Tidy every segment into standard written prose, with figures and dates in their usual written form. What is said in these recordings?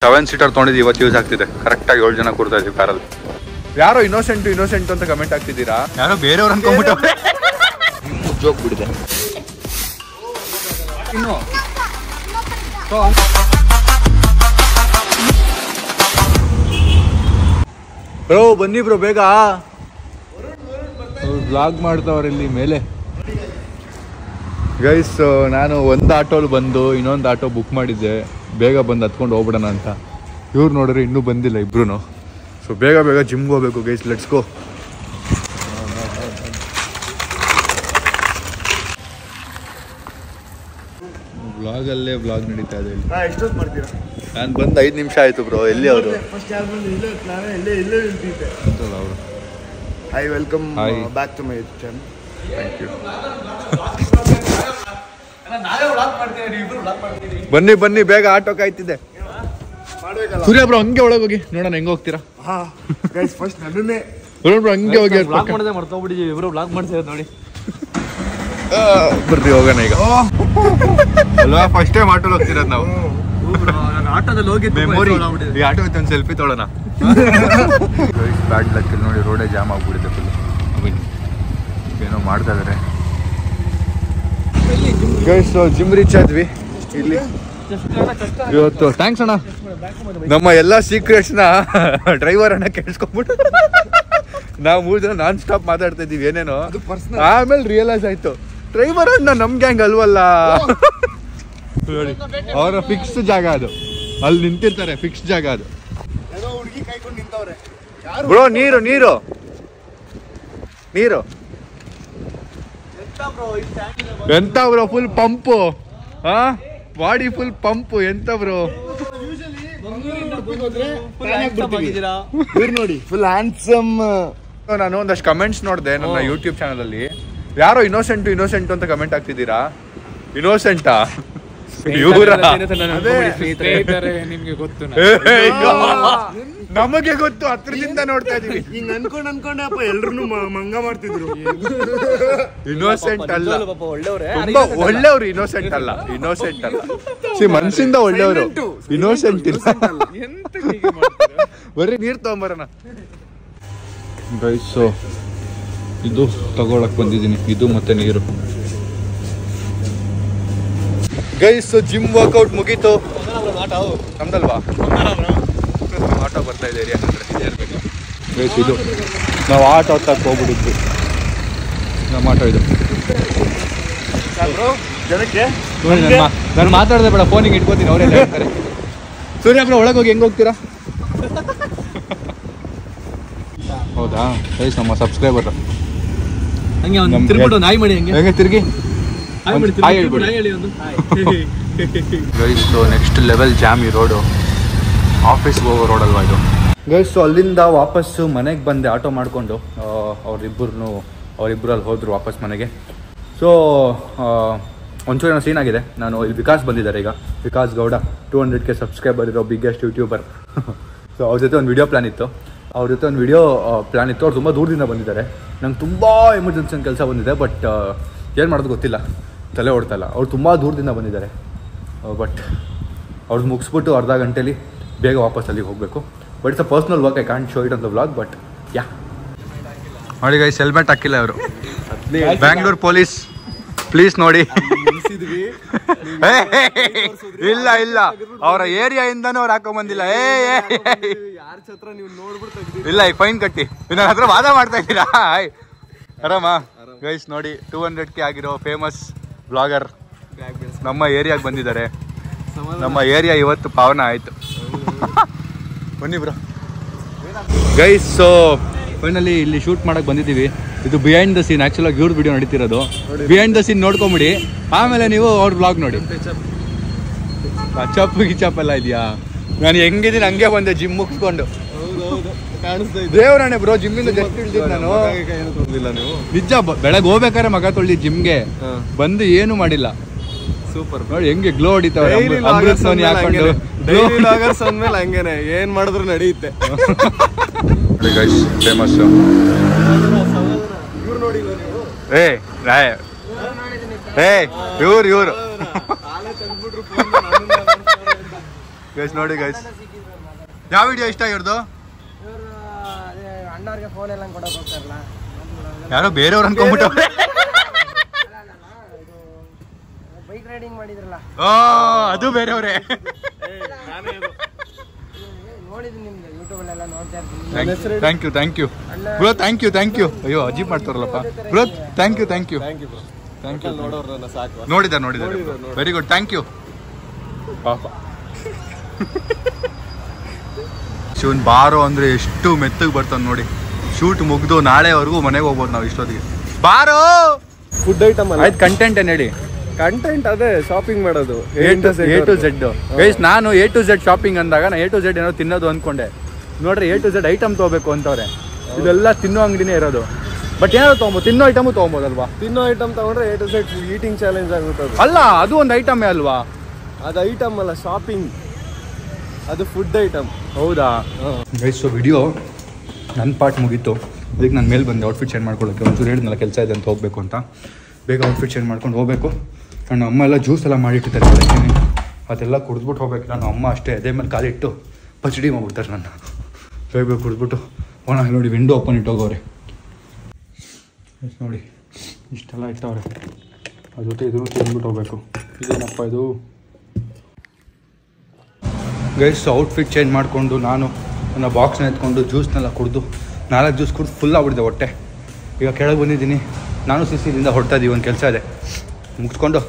7 seater ತೊಗೊಂಡಿದ್ದು ಇವತ್ತು use ಆಗ್ತಿದೆ. ಕರೆಕ್ಟಾಗಿ 7 ಜನ ಕೂರ್ತಾ ಇದೀವಿ ಕಾರಲ್ಲಿ. ಯಾರೋ ಇನ್ನೋಸೆಂಟ್ ಅಂತ ಕಮೆಂಟ್ ಆಗ್ತಿದ್ದೀರಾ? ಯಾರೋ ಬೇರೆಯವ್ರು ಅನ್ಕೊಂಡ್ಬಿಟ್ಟು ಜೋಕ್ ಬಿಡಿದೆ. ಬ್ರೋ ಬನ್ನಿ ಬ್ರೋ ಬೇಗ. ವ್ಲಾಗ್ ಮಾಡ್ತಾವ್ರೆ ಇಲ್ಲಿ ಮೇಲೆ. ಗೈಸ್ ನಾನು ಒಂದು ಆಟೋಲ್ಲಿ ಬಂದು ಇನ್ನೊಂದು ಆಟೋ ಬುಕ್ ಮಾಡಿದ್ದೆ, ಬೇಗ ಬಂದು ಹತ್ಕೊಂಡು ಹೋಗ್ಬಿಡೋಣ ಅಂತ. ಇವ್ರು ನೋಡ್ರಿ ಇನ್ನೂ ಬಂದಿಲ್ಲ ಇಬ್ರು. ಸೊ ಬೇಗ ಜಿಮ್ಗೆ ಹೋಗ್ಬೇಕು ಗೈಸ್, ಲೆಟ್ಸ್ ಗೋ. ವ್ಲಾಗಲ್ಲೇ ವ್ಲಾಗ್ ನಡೀತಾ ಇದೆ ಇಲ್ಲಿ. ಎಷ್ಟೊತ್ತು ಮಾಡ್ತೀರಾ? ನಾನು ಬಂದು 5 ನಿಮಿಷ ಆಯಿತು ಬ್ರೋ. ಎಲ್ಲಿ ಅವರು? ಅವರು Hi, welcome back to my channel. Thank you. ಬನ್ನಿ ಬೇಗ ಆಟೋ ಕಾಯ್ತಿದೆ. ಸೂರ್ಯ ಬ್ರೋ ಹಂಗೆ ಒಳಗೆ ಹೋಗಿ ನೋಡೋಣ ಹೆಂಗೆ ಹೋಗ್ತೀರಾ. ಫಸ್ಟ್ ನನ್ನೇ ಬ್ರೋ ಹಂಗೆ ಹೋಗಿ ಮರ್ತೋಗ್ಬಿಟ್ಟಿದ್ದೀವಿ. ಇವರು ಬ್ಲಾಗ್ ಮಾಡ್ತಿರೋದು ನೋಡಿ. ಬರ್ರಿ ಹೋಗೋಣ ಈಗ. ಅಲ್ವಾ ಫಸ್ಟ್ ಟೈಮ್ ಆಟೋಲ್ಲಿ ಹೋಗ್ತಿರೋದು ನಾವು. ಆಟೋದಲ್ಲಿ ಹೋಗಿ ಮೆಮೊರಿ. ಈ ಆಟೋ ಐತೆ ಒಂದು ಸೆಲ್ಫಿ ತೊಗೊಳ್ಳೋಣ. ಬ್ಯಾಡ್ ಲಕ್ ನೋಡಿ, ರೋಡೇ ಜಾಮ್ ಆಗ್ಬಿಡುತ್ತೆ ಫುಲ್. ಏನೋ ಮಾಡ್ತಾ ಇದಾರೆ ಗೈಸ್. ಜಿಮ್ ರೀಚ್ ಆದ್ವಿ ಇಲ್ಲಿ ಇವತ್ತು. ಥ್ಯಾಂಕ್ಸ್ ಅಣ್ಣ. ನಮ್ಮ ಎಲ್ಲ ಸೀಕ್ರೆಟ್ಸ್ನ ಡ್ರೈವರ್ ಅಣ್ಣ ಕೇಳಿಸ್ಕೊಂಡ್ಬಿಟ್ಟು ನಾವು 3 ಜನ ನಾನ್ ಸ್ಟಾಪ್ ಮಾತಾಡ್ತಾ ಇದೀವಿ ಏನೇನೋ. ಆಮೇಲೆ ರಿಯಲೈಸ್ ಆಯ್ತು ಡ್ರೈವರ್ ಅಣ್ಣ ನಮ್ ಗ್ಯಾಂಗ್ ಅಲ್ವಲ್ಲ. ನೋಡಿ ಅವರ ಫಿಕ್ಸ್ ಜಾಗ ಅದು, ಅಲ್ಲಿ ನಿಂತಿರ್ತಾರೆ. ಫಿಕ್ಸ್ ಜಾಗ ಅದು. ಬ್ರೋ ನೀರು ಎಂತ bro? Full pump. Body full pump. ಎಂತ ಬ್ರೋ? ನೋಡಿ ಫುಲ್ ಹ್ಯಾಂಡ್ಸಮ್. ನಾನು ಒಂದಷ್ಟು ಕಮೆಂಟ್ಸ್ ನೋಡಿದೆ ನನ್ನ ಯೂಟ್ಯೂಬ್ ಚಾನಲ್ ಅಲ್ಲಿ. ಯಾರೋ ಇನ್ನೋಸೆಂಟ್ ಅಂತ ಕಮೆಂಟ್ ಆಗ್ತಿದ್ದೀರಾ? ಇನ್ನೋಸೆಂಟಾ? ನಮಗೆ ಗೊತ್ತು, ಹತ್ರದಿಂದ ನೋಡ್ತಾ ಇದೀವಿ. ಹಿಂಗ್ ಅನ್ಕೊಂಡೆ ಅಪ್ಪ ಎಲ್ರು ಮಂಗ ಮಾಡ್ತಿದ್ರು. ಇನ್ನೋಸೆಂಟ್ ಅಲ್ಲ, ತುಂಬಾ ಒಳ್ಳೆಯವ್ರು. ಇನ್ನೋಸೆಂಟ್ ಅಲ್ಲ. ಮನ್ಸಿಂದ ಒಳ್ಳೆಯವರು, ಇನ್ನೋಸೆಂಟ್ ಇಲ್ಲ. ಬರ್ರಿ ನೀರ್ ತಗೊಂಬರೋಣ ಗೈಸ್. ಇದು ತಗೊಳಕ್ ಬಂದಿದ್ದೀನಿ, ಇದು ಮತ್ತೆ ನೀರು. ಗೈಸ್ ಜಿಮ್ ವರ್ಕೌಟ್ ಮುಗೀತು. ನಮ್ದಲ್ವಾ? ಆಟೋ ಬರ್ತಾ ಇದೆ ಏರಿಯಾ ಗೈಸ್. ಇದು ನಾವು ಆಟೋ ಹತ್ತಕ್ಕೆ ಹೋಗ್ಬಿಟ್ಟಿದ್ವಿ. ನಮ್ಮ ಆಟೋ ಇದು. ಜನಕ್ಕೆ ನಾನು ಮಾತಾಡದೆ ಬೇಡ, ಫೋನಿಗೆ ಇಟ್ಕೋತೀನಿ. ಅವರೆಲ್ಲ ಹೇಳ್ತಾರೆ. ಸೂರ್ಯ ಬ್ರೋ ಒಳಗೆ ಹೋಗಿ ಹೆಂಗೆ ಹೋಗ್ತೀರಾ? ಹೌದಾ ಗೈಸ್, ನಮ್ಮ ಸಬ್ಸ್ಕ್ರೈಬರ್ ಹೆಂಗೆ ತಿರುಗಿ ಗೈಸ್. ನೆಕ್ಸ್ಟ್ ಲೆವೆಲ್ ಜಾಮ್ ಈ ರೋಡು. ಆಫೀಸ್ಗೆ ಹೋಗೋ ರೋಡ್ ಅಲ್ವಾ ಇದು ಗೈಸ್. ಅಲ್ಲಿಂದ ವಾಪಸ್ಸು ಮನೆಗೆ ಬಂದೆ ಆಟೋ ಮಾಡಿಕೊಂಡು. ಅವರಿಬ್ಬರು ಅಲ್ಲಿ ಹೋದರು ವಾಪಸ್ ಮನೆಗೆ. ಸೊ ಒಂಚೂರು ಏನೋ ಸೀನ್ ಆಗಿದೆ. ನಾನು ಇಲ್ಲಿ ವಿಕಾಸ್ ಬಂದಿದ್ದಾರೆ ಈಗ. ವಿಕಾಸ್ ಗೌಡ 200K ಸಬ್ಸ್ಕ್ರೈಬರ್ ಇರೋ ಬಿಗ್ಗೆಸ್ಟ್ ಯೂಟ್ಯೂಬರ್. ಸೊ ಅವ್ರ ಜೊತೆ ಒಂದು ವಿಡಿಯೋ ಪ್ಲ್ಯಾನ್ ಇತ್ತು. ಅವ್ರು ತುಂಬ ದೂರದಿಂದ ಬಂದಿದ್ದಾರೆ. ನಂಗೆ ತುಂಬ ಎಮರ್ಜೆನ್ಸಿ ಕೆಲಸ ಬಂದಿದೆ. ಬಟ್ ಏನು ಮಾಡೋದು ಗೊತ್ತಿಲ್ಲ, ತಲೆ ಓಡ್ತಾ ಇಲ್ಲ. ಅವ್ರು ತುಂಬ ದೂರದಿಂದ ಬಂದಿದ್ದಾರೆ. ಬಟ್ ಅವ್ರದ್ದು ಮುಗಿಸ್ಬಿಟ್ಟು ಅರ್ಧ ಗಂಟೆಲಿ ಬೇಗ ವಾಪಸ್ ಅಲ್ಲಿಗೆ ಹೋಗಬೇಕು. But it's a personal work. I can't show it on the vlog. But yeah ನೋಡಿ ಗೈಸ್, ಹೆಲ್ಮೆಟ್ ಹಾಕಿಲ್ಲ ಅವರು. ಬ್ಯಾಂಗ್ಳೂರ್ ಪೊಲೀಸ್ ಪ್ಲೀಸ್ ನೋಡಿ. ಇಲ್ಲ ಅವರ ಏರಿಯಾಯಿಂದಾನು ಅವ್ರು ಹಾಕೊಂಬಂದಿಲ್ಲ. ಇಲ್ಲ ಈಗ ಫೈನ್ ಕಟ್ಟಿ ನನ್ನ ಹತ್ರ ವಾದ ಮಾಡ್ತಾ ಇದ್ದೀರಾ? ಆರಾಮ ಗೈಸ್. ನೋಡಿ 200K ಆಗಿರೋ ಫೇಮಸ್ ಬ್ಲಾಗರ್ ನಮ್ಮ ಏರಿಯಾಗೆ ಬಂದಿದ್ದಾರೆ. ನಮ್ಮ ಏರಿಯಾ ಇವತ್ತು ಪಾವನ ಆಯಿತು. ಬನ್ನಿ ಬ್ರೋ ಗೈಸ್. ಸೊ ಫೈನಲಿ ಇಲ್ಲಿ ಶೂಟ್ ಮಾಡಕ್ಕೆ ಬಂದಿದ್ದೀವಿ. ಇದು ಬಿಹೈಂಡ್ ದ ಸೀನ್. ಆ್ಯಕ್ಚುಲಾಗಿ ಇವ್ರ ವಿಡಿಯೋ ನಡೀತಿರೋದು. ಬಿಹೈಂಡ್ ದ ಸೀನ್ ನೋಡ್ಕೊಂಬಿಡಿ, ಆಮೇಲೆ ನೀವು ಅವ್ರ ಬ್ಲಾಗ್ ನೋಡಿ. ಗಿಚಪ್ ಎಲ್ಲ ಇದೆಯಾ? ನಾನು ಹೆಂಗಿದ್ದೀನಿ ಹಂಗೆ ಬಂದೆ ಜಿಮ್ ಮುಗಿಸ್ಕೊಂಡು. ದೇವರಾಣೆ ಬ್ರೋ, ಜಿಮ್ಮಿಂದ ಜಸ್ಟ್ ಇಳ್ದಿದ್ದು ನಾನು. ನಿಜ, ಬೆಳಗ್ಗೆ ಹೋಗ್ಬೇಕಾದ್ರೆ ಮಗ ತೊಳ್ದಿ ಜಿಮ್ಗೆ ಬಂದು ಏನು ಮಾಡಿಲ್ಲ. ಸೂಪರ್ ನೋಡಿ ಹೆಂಗೆ ಗ್ಲೋ ಹೊಡಿತಾವೆ. ಹಂಗೇನೆ ಏನ್ ಮಾಡಿದ್ರು ನಡೆಯುತ್ತೆ. ಫೇಮಸ್ ಇವ್ರು ಗೈಸ್ ನೋಡಿ ಗೈಸ್, ಯಾವ ವಿಡಿಯೋ ಇಷ್ಟ ಇವ್ರದ್ದು? ಅಣ್ಣವ್ರಿಗೆ ಫೋನ್ ಎಲ್ಲ ಕೊಡೋಕೆ ಹೋಗ್ತಾರಲ್ಲ, ಯಾರೋ ಬೇರೆಯವ್ರು ಅನ್ಕೊಂಡ್ಬಿಟ್ಟವ್ರೆ. ಬೈಕ್ ರೈಡಿಂಗ್ ಮಾಡಿದ್ರಲ್ಲ, ಅದು ಬೇರೆಯವ್ರೆ. ನೋಡಿದ್ದೀನಿ ನಿಮ್ದು ಯೂಟ್ಯೂಬಲ್ಲೆಲ್ಲ ನೋಡ್ತಾ ಇರ್ತೀನಿ. Thank you bro, thank you. ಅಯ್ಯೋ ಅಜೀಬ್ ಮಾಡ್ತಾರಲ್ಲಪ್ಪ ಬ್ರೋ. Thank you. ನೋಡಿದ್ದಾರೆ. Very good, thank you. ಪಾಪ ಶಿವನ್ ಬಾರೋ ಅಂದ್ರೆ ಎಷ್ಟು ಮೆತ್ತಗೆ ಬರ್ತಾನೆ ನೋಡಿ. ಶೂಟ್ ಮುಗ್ದು ನಾಳೆವರೆಗೂ ಮನೆಗೆ ಹೋಗ್ಬೋದು ನಾವು ಇಷ್ಟೊತ್ತಿಗೆ. ಬಾರೋ ಫುಡ್ ಐಟಮ್ ಅಲ್ಲ, ಆಯ್ತು. ಕಂಟೆಂಟ್ ಏನು ಹೇಳಿ? ಕಂಟೆಂಟ್ ಅದೇ ಶಾಪಿಂಗ್ ಮಾಡೋದು A to Z. ಗೈಸ್ ನಾನು A to Z ಶಾಪಿಂಗ್ ಅಂದಾಗ ನಾನು A to Z ಏನೋ ತಿನ್ನೋದು ಅಂದ್ಕೊಂಡೆ. ನೋಡ್ರಿ A to Z ಐಟಮ್ ತೊಗೋಬೇಕು ಅಂತವ್ರೆ. ಇದೆಲ್ಲ ತಿನ್ನೋ ಅಂಗಡಿನೇ ಇರೋದು. ಬಟ್ ಏನಾದ್ರು ತೊಗೊಬೋದು, ತಿನ್ನೋ ಐಟಮು ತೊಗೊಬೋದಲ್ವಾ? ತಿನ್ನೋ ಐಟಮ್ ತಗೊಂಡ್ರೆ A to Z eating challenge ಆಗುತ್ತೆ. ಅಲ್ಲ, ಅದು ಒಂದು ಐಟಮೇ ಅಲ್ವಾ? ಅದು ಐಟಮ್ ಅಲ್ಲ, ಶಾಪಿಂಗ್. ಅದು ಫುಡ್ ಐಟಮ್. ಹೌದಾ ಗೈಸ್? ಸೊ ವಿಡಿಯೋ ನನ್ನ ಪಾರ್ಟ್ ಮುಗೀತು. ಅದಕ್ಕೆ ನಾನು ಮೇಲೆ ಬಂದೆ ಔಟ್ಫಿಟ್ ಚೇಂಜ್ ಮಾಡ್ಕೊಳ್ಳೋಕ್ಕೆ. ಒಂಚೂರು ಹೇಳಿದ್ನಲ್ಲ ಕೆಲಸ ಇದೆ ಅಂತ ಹೋಗಬೇಕು ಅಂತ. ಬೇಗ ಔಟ್ಫಿಟ್ ಚೇಂಜ್ ಮಾಡ್ಕೊಂಡು ಹೋಗಬೇಕು. ನನ್ನ ಅಮ್ಮ ಎಲ್ಲ ಜ್ಯೂಸ್ ಎಲ್ಲ ಮಾಡಿಟ್ಟಿದ್ದಾರೆ ಬೆಳಗ್ಗೆ. ಅದೆಲ್ಲ ಕುಡಿದ್ಬಿಟ್ಟು ಹೋಗ್ಬೇಕು. ನಾನು ಅಮ್ಮ ಅಷ್ಟೇ ಅದೇ ಮೇಲೆ ಕಾಲಿಟ್ಟು ಪಚಡಿ ಮಾಡ್ಬಿಡ್ತಾರೆ ನನ್ನ. ಬೇಗ ಕುಡಿದ್ಬಿಟ್ಟು ಹೋಣ. ನೋಡಿ ವಿಂಡೋ ಓಪನ್ ಇಟ್ಟೋಗವ್ರೆ ನೋಡಿ, ಇಷ್ಟೆಲ್ಲ ಇಟ್ಟವ್ರೆ. ಅದ್ರ ಜೊತೆ ಇದು ತಿಂದ್ಬಿಟ್ಟು ಹೋಗ್ಬೇಕು. ಇದೇನಪ್ಪ ಇದು ಗೈಸ್? ಔಟ್ಫಿಟ್ ಚೇಂಜ್ ಮಾಡಿಕೊಂಡು ನಾನು ನನ್ನ ಬಾಕ್ಸ್ನ ಎತ್ಕೊಂಡು ಜ್ಯೂಸ್ನೆಲ್ಲ ಕುಡಿದು 4 ಜ್ಯೂಸ್ ಕುಡಿದು ಫುಲ್ ಆಗ್ಬಿಟ್ಟಿದೆ ಹೊಟ್ಟೆ. ಈಗ ಕೆಳಗೆ ಬಂದಿದ್ದೀನಿ. ನಾನು ಸಿಸಿಲಿಂದ ಹೊರಡ್ತಾ ಇದ್ದೀವಿ, ಒಂದು ಕೆಲಸ ಇದೆ, ಮುಗಿಸ್ಕೊಂಡು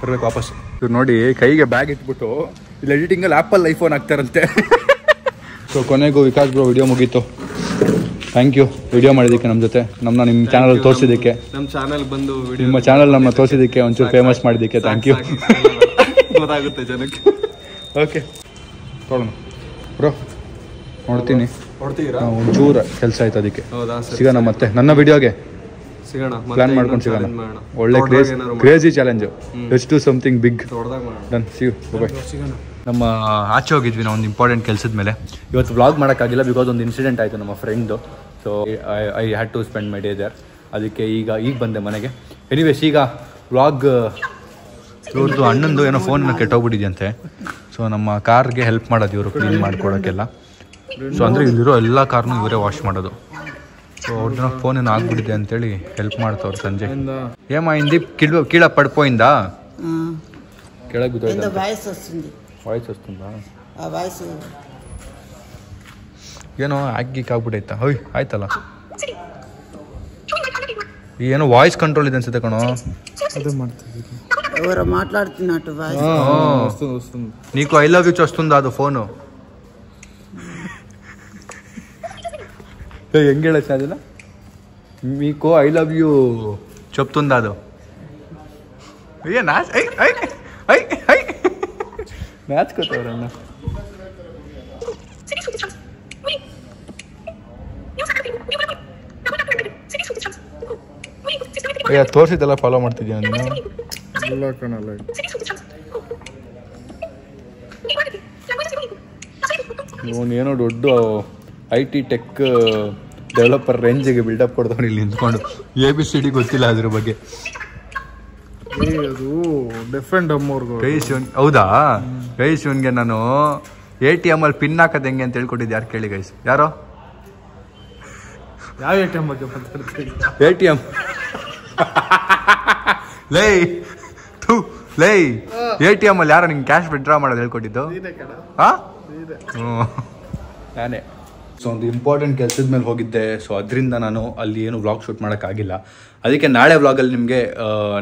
ಬರಬೇಕು ವಾಪಸ್. ನೋಡಿ ಕೈಗೆ ಬ್ಯಾಗ್ ಇಟ್ಬಿಟ್ಟು ಇಲ್ಲಿ ಎಡಿಟಿಂಗಲ್ಲಿ ಆ್ಯಪಲ್ ಐಫೋನ್ ಆಗ್ತಾರಂತೆ. ಸೊ ಕೊನೆಗೂ ವಿಕಾಸ್ ಬ್ರೋ ವಿಡಿಯೋ ಮುಗೀತು. ಥ್ಯಾಂಕ್ ಯು ವಿಡಿಯೋ ಮಾಡಿದ್ದಕ್ಕೆ, ನಮ್ಮ ಜೊತೆ ನಿಮ್ಮ ಚಾನಲ್ ತೋರಿಸಿದ್ದಕ್ಕೆ, ನಮ್ಮ ಚಾನಲ್ ಬಂದು ನಿಮ್ಮ ಚಾನಲ್ ನಮ್ಮನ್ನ ತೋರಿಸಿದ್ದಕ್ಕೆ, ಒಂಚೂರು ಫೇಮಸ್ ಮಾಡಿದ್ದಕ್ಕೆ ಥ್ಯಾಂಕ್ ಯು. ಗೊತ್ತಾಗುತ್ತೆ ಜನಕ್ಕೆ. ಓಕೆ ನೋಡೋಣ ಬ್ರೋ, ನೋಡ್ತೀನಿ. ಹೊಡ್ತೀರಾ? ಒಂಚೂರು ಕೆಲಸ ಆಯ್ತು, ಅದಕ್ಕೆ ಹೌದಾ? ಸಿಗೋಣ ಮತ್ತೆ ನನ್ನ ವಿಡಿಯೋಗೆ ಸಿಗೋಣ, ಪ್ಲಾನ್ ಮಾಡ್ಕೊಂಡು ಸಿಗೋಣ. ಒಳ್ಳೆ crazy challenge. Let's do something big. Done, see you, bye. ನಮ್ಮ ಆಚೆ ಹೋಗಿದ್ವಿ ನಾವು ಒಂದು ಇಂಪಾರ್ಟೆಂಟ್ ಕೆಲಸದ ಮೇಲೆ. ಇವತ್ತು ವ್ಲಾಗ್ ಮಾಡೋಕ್ಕಾಗಿಲ್ಲ, ಬಿಕಾಸ್ ಒಂದು ಇನ್ಸಿಡೆಂಟ್ ಆಯಿತು ನಮ್ಮ ಫ್ರೆಂಡ್ದು. So I had to spend my day there. ಅದಕ್ಕೆ ಈಗ ಬಂದೆ ಮನೆಗೆ. ಎನಿವೇಸ್, ಈಗ ವ್ಲಾಗ್ ಇವ್ರದ್ದು ಅಣ್ಣಂದು ಏನೋ ಫೋನ್ ಕೆಟ್ಟೋಗ್ಬಿಟ್ಟಿದೆಯಂತೆ. ಸೊ ನಮ್ಮ ಕಾರ್ಗೆ ಹೆಲ್ಪ್ ಮಾಡೋದು ಇವರು, ಕ್ಲೀನ್ ಮಾಡ್ಕೊಡೋಕ್ಕೆಲ್ಲ. ಸೊ ಅಂದರೆ ಇಲ್ಲಿರೋ ಎಲ್ಲ ಕಾರ್ನು ಇವರೇ ವಾಶ್ ಮಾಡೋದು. ಸೊ ಅವ್ರನ್ನ ಫೋನ್ ಏನೋ ಆಗ್ಬಿಟ್ಟಿದೆ ಅಂತೇಳಿ ಹೆಲ್ಪ್ ಮಾಡ್ತವ್ರು ಸಂಜೆ. ఏమైంది? కీళ పడిపోయిందా? ಕೆಳಗೆ ಬಿದ್ದೋಯ್ತು. ವಾಯ್ಸ್ ವస్తుందా? ಏನೋ ಆಗಿ ಆಗ್ಬಿಟ್ಟೈತಾ? ಹೋಯ್ ಆಯ್ತಲ್ಲ. ಏನೋ ವಾಯ್ಸ್ ಕಂಟ್ರೋಲ್ ಇದೆ ಅನ್ಸುತ್ತೆ ಕಣೋ. మాట్లాడుతున్నట్టు నీకు ఐ లవ్ యూ వస్తుందా అది ఫోను? ಹೆಂಗೆ ಹೇಳಕ್ಕೆ ಅದಿಲ್ಲ? మీకు ఐ లవ్ యూ చెప్తుందా ಅದು? ನಾಚ್ಕೋತವ್ರಣ್ಣ. ತೋರಿಸಿದ್ದೆಲ್ಲ ಫಾಲೋ ಮಾಡ್ತಿದ್ಯಾ ನೀನು? ಇಲ್ಲ ಕಣಲ್ಲ. ಇವನೇನೋ ದೊಡ್ಡ IT ಟೆಕ್ ಡೆವಲಪರ್ ರೇಂಜಿಗೆ ಬಿಲ್ಡಪ್ ಕೊಡ್ತಾನೆ ಇಲ್ಲಿ ನಿಂತ್ಕೊಂಡು. ABCD ಗೊತ್ತಿಲ್ಲ ಅದ್ರ ಬಗ್ಗೆ. ಅದು ಡಿಫ್ರೆಂಟ್ ಅಮ್ಮವ್ರಿಗೂ. ಹೌದಾ ಗೈಸ್? ಇವನ್ಗೆ ನಾನು ATM ಅಲ್ಲಿ ಪಿನ್ ಹಾಕೋದು ಹೆಂಗೆ ಅಂತ ಹೇಳ್ಕೊಟ್ಟಿದ್ದು ಯಾರು ಕೇಳಿ ಗೈಸ್? ಯಾರೋ? ಯಾವ ATM ಬಗ್ಗೆ ಮಾತಾಡ್ತೀನಿ? ATM ಲೈ ATM ಅಲ್ಲಿ ಯಾರೋ ನಿಂಗೆ ಕ್ಯಾಶ್ ವಿತ್ಡ್ರಾ ಮಾಡೋದು ಹೇಳ್ಕೊಟ್ಟಿದ್ದು? ನಾನೇ. ಸೊ ಒಂದು ಇಂಪಾರ್ಟೆಂಟ್ ಕೆಲಸದ ಮೇಲೆ ಹೋಗಿದ್ದೆ. ಸೊ ಅದರಿಂದ ನಾನು ಅಲ್ಲಿ ಏನು ವ್ಲಾಗ್ ಶೂಟ್ ಮಾಡೋಕ್ಕಾಗಿಲ್ಲ. ಅದಕ್ಕೆ ನಾಳೆ ವ್ಲಾಗಲ್ಲಿ ನಿಮಗೆ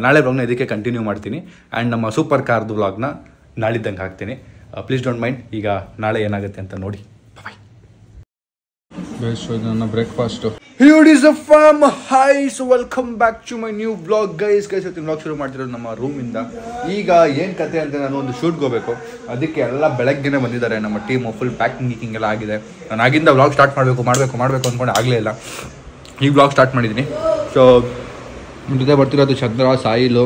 ನಾಳೆ ವ್ಲಾಗ್ನ ಇದಕ್ಕೆ ಕಂಟಿನ್ಯೂ ಮಾಡ್ತೀನಿ. ಆ್ಯಂಡ್ ನಮ್ಮ ಸೂಪರ್ ಕಾರ್ದು ವ್ಲಾಗ್ನ ನಾಳಿದ್ದಂಗೆ ಹಾಕ್ತೀನಿ. Please don't mind. ಈಗ ನಾಳೆ ಏನಾಗುತ್ತೆ ಅಂತ ನೋಡಿ. ಬಾಯ್. ನನ್ನ breakfast. Here is a farm. Hi, so welcome back to my new vlog guys. ಇವತ್ತಿನ ವ್ಲಾಗ್ ಶುರು ಮಾಡ್ತಿರೋದು ನಮ್ಮ ರೂಮಿಂದ. ಈಗ ಏನು ಕತೆ ಅಂತ ನಾನು ಒಂದು ಶೂಟ್ಗೆ ಹೋಗಬೇಕು. ಅದಕ್ಕೆ ಎಲ್ಲ ಬೆಳಗ್ಗೆನೇ ಬಂದಿದ್ದಾರೆ ನಮ್ಮ ಟೀಮು. ಫುಲ್ ಪ್ಯಾಕಿಂಗ್ ಎಲ್ಲ ಆಗಿದೆ. ನಾನು ಆಗಿಂದ ವ್ಲಾಗ್ ಸ್ಟಾರ್ಟ್ ಮಾಡಬೇಕು ಅಂದ್ಕೊಂಡು ಆಗಲೇ ಇಲ್ಲ. ಈಗ ವ್ಲಾಗ್ ಸ್ಟಾರ್ಟ್ ಮಾಡಿದ್ದೀನಿ. ಸೊ ನಿಮ್ಮ ಜೊತೆ ಬರ್ತಿರೋದು ಚಂದ್ರ, ಸಾಯಿಲ್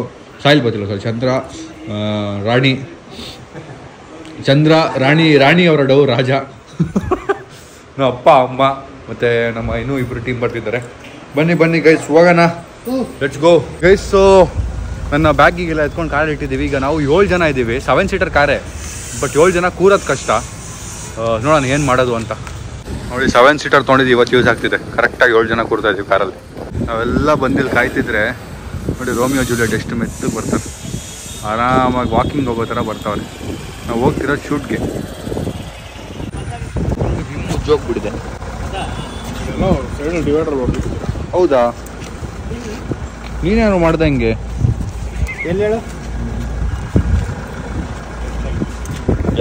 ಬರ್ತಿರೋ ಸರ್, ರಾಣಿ ಅವರ ಡವ್ ರಾಜ, ನಮ್ಮ ಅಪ್ಪ ಅಮ್ಮ ಮತ್ತು ನಮ್ಮ ಇನ್ನೂ ಇಬ್ಬರು ಟೀಮ್ ಬರ್ತಿದ್ದಾರೆ. ಬನ್ನಿ ಗೈಸ್, ಹೋಗೋಣ. Let's go guys. ಸೊ ನನ್ನ ಬ್ಯಾಗಿಗೆಲ್ಲ ಎತ್ಕೊಂಡು ಕಾರಲ್ಲಿ ಇಟ್ಟಿದ್ದೀವಿ. ಈಗ ನಾವು 7 ಜನ ಇದ್ದೀವಿ, 7 ಸೀಟರ್ ಕಾರೇ, ಬಟ್ 7 ಜನ ಕೂರೋದು ಕಷ್ಟ. ನೋಡೋಣ ಏನು ಮಾಡೋದು ಅಂತ. ನೋಡಿ 7 ಸೀಟರ್ ತೊಗೊಂಡಿದ್ದೀವಿ, ಇವತ್ತು ಯೂಸ್ ಆಗ್ತಿದೆ. ಕರೆಕ್ಟಾಗಿ 7 ಜನ ಕೂರ್ತಾ ಇದ್ದೀವಿ ಕಾರಲ್ಲಿ. ನಾವೆಲ್ಲ ಬಂದಿಲ್ಲಿ ಕಾಯ್ತಿದ್ರೆ ನೋಡಿ ರೋಮಿಯೋ ಜೂಲಿಯಟ್ ಎಷ್ಟು ಮೆತ್ತಗೆ ಬರ್ತಾರೆ, ಆರಾಮಾಗಿ ವಾಕಿಂಗ್ ಹೋಗೋ ಥರ ಬರ್ತಾವ್ರೆ. ನಾವು ಹೋಗ್ತಿರೋದು ಶೂಟ್ಗೆ. ಹೋಗ್ಬಿಟ್ಟಿದೆ. ಹೌದಾ, ನೀನೇನು ಮಾಡ್ದೆ ಹಿಂಗೆ? ಎಲ್ಲಿ ಹೇಳು,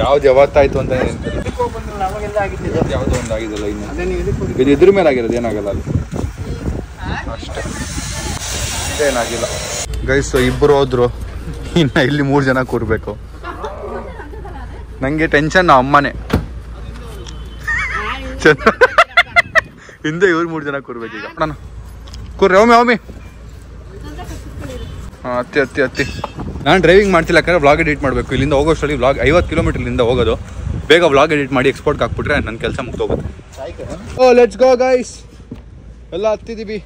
ಯಾವ್ದು ಯಾವತ್ತಾಯ್ತು ಅಂತ ಯಾವುದೋ ಒಂದು ಆಗಿದೆಲ್ಲ. ಇನ್ನು ಇದು ಇದ್ರ ಮೇಲೆ ಆಗಿರೋದು, ಏನಾಗಲ್ಲ ಅಲ್ಲಿ ಅಷ್ಟೇ, ಏನಾಗಿಲ್ಲ. ಗೈಸ್ ಇಬ್ಬರು ಹೋದ್ರು, ಇನ್ನು ಇಲ್ಲಿ 3 ಜನ ಕೂರ್ಬೇಕು. ನನಗೆ ಟೆನ್ಷನ್ ಅಮ್ಮನೇ. ಹಿಂದೆ ಇವ್ರು 3 ಜನ ಕೂರ್ಬೇಕು. ಈಗ ನಾನು ಕೂರ್ರಿ ಒಮ್ಮೆ ಹಾಂ ಹತ್ತಿ. ನಾನು ಡ್ರೈವಿಂಗ್ ಮಾಡ್ತಿಲ್ಲ, ಯಾಕಂದ್ರೆ ವ್ಲಾಗ್ ಎಡಿಟ್ ಮಾಡಬೇಕು. ಇಲ್ಲಿಂದ ಹೋಗೋಷ್ಟರಲ್ಲಿ ವ್ಲಾಗ್ 50 ಕಿಲೋಮೀಟರ್ ಇಲ್ಲಿಂದ ಹೋಗೋದು. ಬೇಗ ವ್ಲಾಗ್ ಎಡಿಟ್ ಮಾಡಿ ಎಕ್ಸ್ಪೋರ್ಟ್ಗೆ ಹಾಕ್ಬಿಟ್ರೆ ನನ್ನ ಕೆಲಸ ಮುಗ್ದೋಗುತ್ತೆ. ಓ ಲೆಟ್ಸ್ ಗೋ ಗೈಸ್, ಎಲ್ಲ ಹತ್ತಿದ್ದೀವಿ.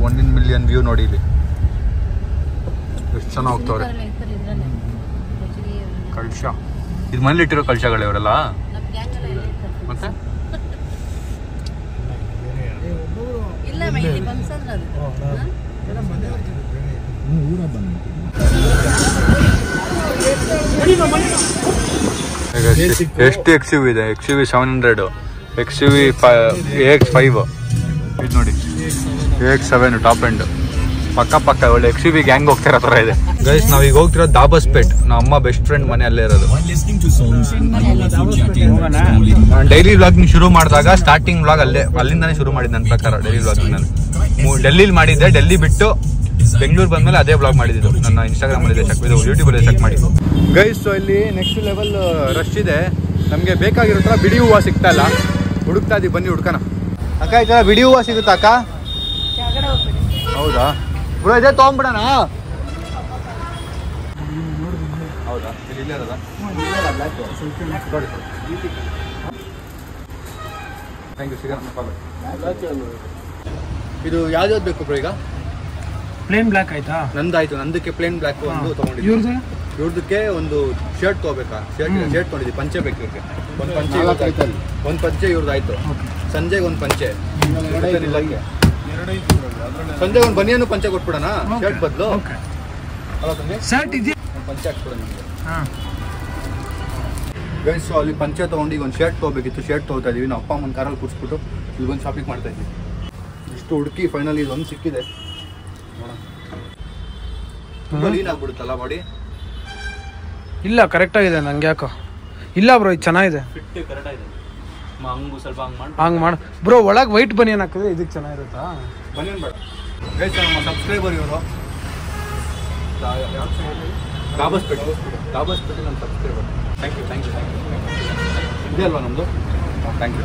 1 ಮಿಲಿಯನ್ ವ್ಯೂ ನೋಡಿ ಇಲ್ಲಿ, ಎಷ್ಟು ಚೆನ್ನಾಗಿ ಹೋಗ್ತವ್ರೆ. ಕಳಶ, ಇದು ಮನೇಲಿ ಇಟ್ಟಿರೋ ಕಳಶಗಳು ಇವರೆಲ್ಲ. ಮತ್ತೆ ಎಷ್ಟು XUV ಇದೆ? XUV 700, XUV AX5, ಇದು ನೋಡಿ AX7 ಟಾಪ್ ಎಂಡ್. ಪಕ್ಕ ಒಳ್ಳೆ XUV ಗ್ಯಾಂಗ್ ಹೋಗ್ತಿರೋ ಥರ ಇದೆ. ಗೈಸ್ ನಾವೀಗ ಹೋಗ್ತಿರೋದು ದಾಬಸ್ಪೇಟ್. ನಮ್ಮ ಅಮ್ಮ ಬೆಸ್ಟ್ ಫ್ರೆಂಡ್ ಮನೆ ಅಲ್ಲೇ ಇರೋದು. ನಾನು ಡೈಲಿ ವ್ಲಾಗಿಂಗ್ ಶುರು ಮಾಡಿದಾಗ ಸ್ಟಾರ್ಟಿಂಗ್ ವ್ಲಾಗ್ ಅಲ್ಲಿಂದಾನೇ ಶುರು ಮಾಡಿದ್ದು ನನ್ನ ಪ್ರಕಾರ. ಡೈಲಿ ವ್ಲಾಗಿಂಗ್ ನಾನು ಡೆಲ್ಲಿಲಿ ಮಾಡಿದ್ದೆ. ಡೆಲ್ಲಿ ಬಿಟ್ಟು ಬೆಂಗಳೂರು ಬಂದ್ಮೇಲೆ ಅದೇ ವ್ಲಾಗ್ ಮಾಡಿದ್ದು. ನನ್ನ ಇನ್ಸ್ಟಾಗ್ರಾಮ್ ಅಲ್ಲಿ ಚೆಕ್, ಇದು ಯೂಟ್ಯೂಬಲ್ಲಿ ಚೆಕ್ ಮಾಡಿ. ಗೈಸ್ ಇಲ್ಲಿ ನೆಕ್ಸ್ಟ್ ಲೆವೆಲ್ ರಶ್ ಇದೆ. ನಮಗೆ ಬೇಕಾಗಿರೋ ಥರ ಬಿಡಿ ಹೂವು ಸಿಗ್ತಾ ಇಲ್ಲ, ಹುಡುಕ್ತಾ ಇದ್ದೀವಿ. ಬನ್ನಿ ಹುಡ್ಕೋಣ. ಅಕ್ಕ ಈ ಥರ ಬಿಡಿ ಹೂವು ಸಿಗುತ್ತಾ ಅಕ್ಕ? ಹೌದಾ ಬ್ರೋ, ಇದೇ ತೊಗೊಂಬಿಡೋಣ. ಹೌದಾ, ಇಲ್ಲೇ ಅದ. Thank you. ಸಿಗೋಣ. ಇದು ಯಾವ್ದು ಬೇಕು ಬ್ರೋ? ಈಗ ಪ್ಲೇನ್ ಬ್ಲಾಕ್ ಆಯ್ತಾ? ನಂದಾಯ್ತು. ನಂದಕ್ಕೆ ಪ್ಲೇನ್ ಬ್ಲಾಕ್ ಒಂದು ತೊಗೊಂಡಿದ್ದೆ. ಇವ್ರದಕ್ಕೆ ಒಂದು ಶರ್ಟ್ ತೊಗೋಬೇಕಾ? ಶರ್ಟ್ ತೊಗೊಂಡಿದ್ವಿ. ಪಂಚೆ ಬೇಕು ಇವ್ರಿಗೆ. ಒಂದು ಪಂಚೆ ಇವ್ರದ್ದು ಆಯ್ತು. ಸಂಜೆಗೆ ಒಂದು ಪಂಚೆ, ಸಂಜೆಗೆ ಒಂದು ಬನಿಯನ್ನು ಪಂಚೆ ಕೊಟ್ಬಿಡೋಣ ಶರ್ಟ್ ಬದಲು. ಶರ್ಟ್ ಇದೆಯಾ? ಪಂಚೆ ಹಾಕ್ಬಿಡೋಣ ನಮಗೆ. ಗೈಸ್ ಅಲ್ಲಿ ಪಂಚೆ ತೊಗೊಂಡು ಈಗ ಒಂದು ಶರ್ಟ್ ತೊಗೋಬೇಕಿತ್ತು. ಶರ್ಟ್ ತೊಗೋತಾ ಇದೀವಿ. ನಾವು ಅಪ್ಪ ಅಮ್ಮನ ಕಾರಲ್ಲಿ ಕೂರಿಸ್ಬಿಟ್ಟು ಇಲ್ಲಿ ಬಂದು ಶಾಪಿಂಗ್ ಮಾಡ್ತಾ ಇದ್ವಿ. ಇಷ್ಟು ಹುಡುಕಿ ಫೈನಲಿ ಇದೊಂದು ಸಿಕ್ಕಿದೆ. ಕ್ಲೀನ್ ಆಗ್ಬಿಡುತ್ತಲ್ಲ ಬಾಡಿ? ಇಲ್ಲ, ಕರೆಕ್ಟ್ ಆಗಿದೆ. ನಂಗೆ ಯಾಕೋ ಇಲ್ಲ ಬ್ರೋ, ಇದು ಚೆನ್ನಾಗಿದೆ. ಹಂಗೆ ಮಾಡು ಬ್ರೋ. ಒಳಗೆ ವೈಟ್ ಬನಿಯನ್ ಹಾಕಿದ್ರೆ ಇದಕ್ಕೆ ಚೆನ್ನಾಗಿರುತ್ತಾ? ಬನಿಯನ್ ಬೇಡ ಗೈಸ್. ನಮ್ಮ ಸಬ್ಸ್ಕ್ರೈಬರ್ ಇವರು ದಾಬಸ್ಪೇಟೆ ನಮ್ಮ ಸಬ್ಸ್ಕ್ರೈಬರ್. Thank you. ಇದೆ ಅಲ್ವಾ ನಮ್ಮದು? Thank you.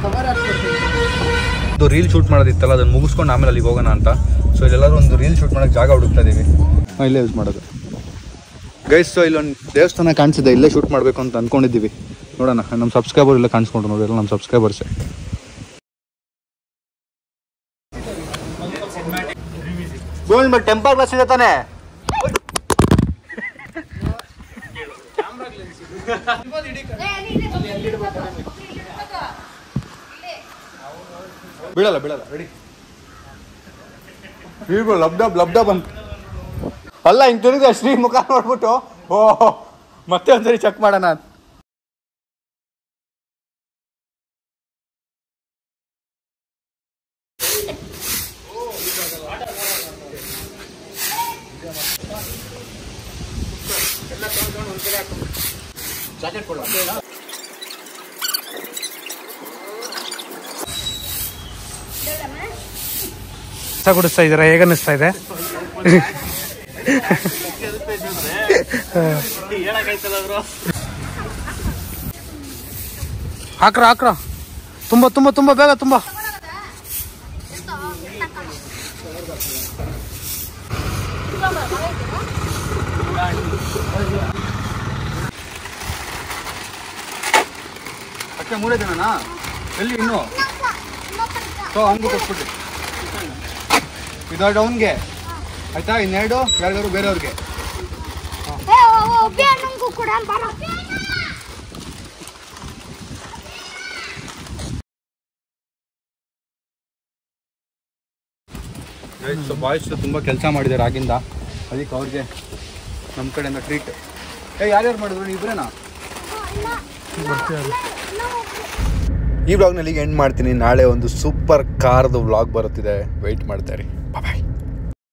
ಇದು ರೀಲ್ ಶೂಟ್ ಮಾಡೋದಿತ್ತಲ್ಲ, ಅದನ್ನು ಮುಗಿಸ್ಕೊಂಡು ಆಮೇಲೆ ಅಲ್ಲಿಗೆ ಹೋಗೋಣ ಅಂತ. ಸೊ ಇಲ್ಲೆಲ್ಲರೂ ಒಂದು ರೀಲ್ ಶೂಟ್ ಮಾಡೋಕ್ಕೆ ಜಾಗ ಹುಡುಕ್ತಾ ಇದ್ದೀವಿ. ಇಲ್ಲೇ ಯೂಸ್ ಮಾಡೋದು ಗೈಸ್. ಸೊ ಇಲ್ಲೊಂದು ದೇವಸ್ಥಾನ ಕಾಣಿಸಿದೆ, ಇಲ್ಲೇ ಶೂಟ್ ಮಾಡಬೇಕು ಅಂತ ಅಂದ್ಕೊಂಡಿದ್ದೀವಿ. ನೋಡೋಣ. ನಮ್ಮ ಸಬ್ಸ್ಕ್ರೈಬರ್ ಎಲ್ಲ ಕಾಣಿಸ್ಕೊಂಡ್ರು ನೋಡಿ, ಎಲ್ಲ ನಮ್ಮ ಸಬ್ಸ್ಕ್ರೈಬರ್ಸೇ. ಟೆಂಪರ್ ಗ್ಲಾಸ್ ಇದೆ ತಾನೆ? ಬಿಡಲ್ಲ ರೆಡಿ. ಲಬ್ಡ ಬಂತು ಅಲ್ಲ, ಹಿಂಗೆ ತಿರುಗಿ ಶ್ರೀ ಮುಖ ನೋಡ್ಬಿಟ್ಟು ಓಹ್ ಮತ್ತೆ ಒಂದ್ಸರಿ ಚೆಕ್ ಮಾಡೋಣ. ಜಾಕೆಟ್ ಕೊಡ. ಕುಡಿಸ್ತಾ ಇದ್ದೀರಾ? ಹೇಗೆ ಅನ್ನಿಸ್ತಾ ಇದೆ? ಹಾಕ್ರ ತುಂಬ ಬೇಗ ತುಂಬ. ಅಷ್ಟೇ 3 ಜನನಾ? ಎಲ್ಲಿ ಇನ್ನು? ಸೊ ಹಂಗೂ ಕೊಟ್ಬಿಟ್ಟು ಇದು ಅವನಿಗೆ ಆಯ್ತಾ ಇನ್ನೆರಡು ಯಾರಿಗಾರು ಬೇರೆಯವ್ರಿಗೆ ಸೊ ಬಾಯ್ಸ್ ತುಂಬ ಕೆಲಸ ಮಾಡಿದ್ದಾರೆ ಆಗಿಂದ, ಅದಕ್ಕೆ ಅವ್ರಿಗೆ ನಮ್ಮ ಕಡೆಯಿಂದ ಟ್ರೀಟ್. ಯಾರ್ಯಾರು ಮಾಡಿದ್ರು ಇಬ್ಬರೇನಾ? ಈ ವ್ಲಾಗ್ನಲ್ಲಿ ಎಂಡ್ ಮಾಡ್ತೀನಿ. ನಾಳೆ ಒಂದು ಸೂಪರ್ ಕಾರ್ದು ವ್ಲಾಗ್ ಬರುತ್ತಿದೆ, ವೆಯ್ಟ್ ಮಾಡ್ತಾ ಇರಿ. ಬಾಯ್.